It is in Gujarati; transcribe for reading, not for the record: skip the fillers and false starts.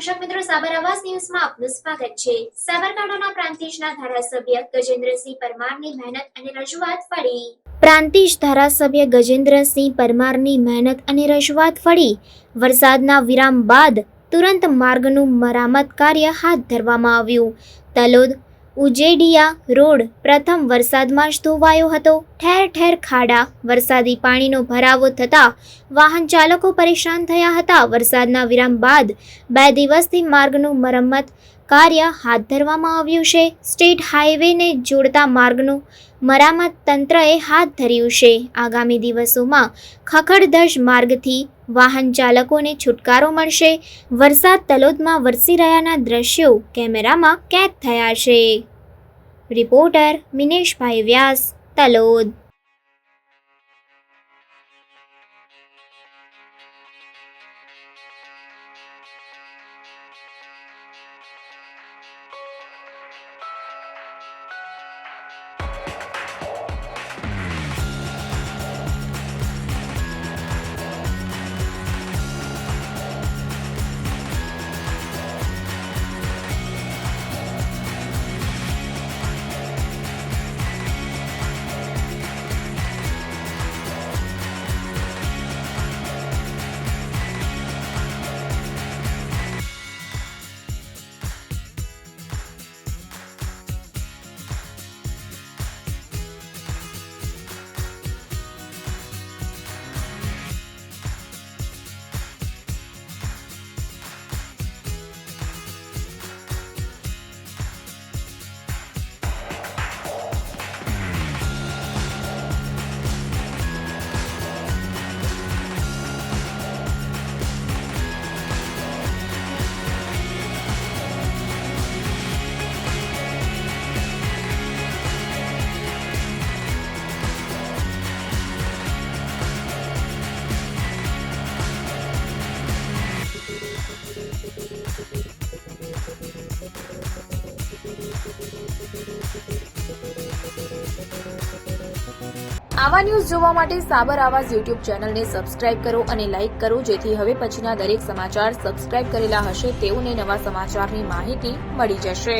દર્શક મિત્રો, સાબર આવાસ ન્યૂઝમાં આપનું સ્વાગત છે। સાબરકાંઠાના પ્રાંતિજના ધારાસભ્ય ગજેન્દ્રસિંહ પરમારની મહેનત અને રજૂઆત ફળી। પ્રાંતિજ ધારાસભ્ય ગજેન્દ્રસિંહ પરમારની મહેનત અને રજૂઆત ફળી। વરસાદના વિરામ બાદ તુરંત માર્ગનું મરામત કાર્ય હાથ ધરવામાં આવ્યું। તલોદ ઉજેડિયા રોડ પ્રથમ વરસાદમાં જ ધોવાયો હતો। ઠેર ઠેર ખાડા, વરસાદી પાણીનો ભરાવો થતા વાહન ચાલકો પરેશાન થયા હતા। વરસાદના વિરામ બાદ 2 દિવસથી માર્ગનું મરમ્મત કાર્ય હાથ ધરવામાં આવ્યું છે। સ્ટેટ હાઈવેને જોડતા માર્ગનું મરામત તંત્રએ હાથ ધર્યું છે। આગામી દિવસોમાં ખખડધજ માર્ગથી વાહન ચાલકોને છુટકારો મળશે। વરસાદ તલોદમાં વરસી રહ્યાના દ્રશ્યો કેમેરામાં કેદ થયા છે। રિપોર્ટર મિનેશભાઈ વ્યાસ, તલોદ। આવા ન્યૂઝ જોવા માટે સાબર આવાસ યુટ્યુબ ચેનલને સબસ્ક્રાઇબ કરો અને લાઇક કરો, જેથી હવે પછીના દરેક સમાચાર સબસ્ક્રાઇબ કરેલા હશે તેઓને નવા સમાચારની માહિતી મળી જશે।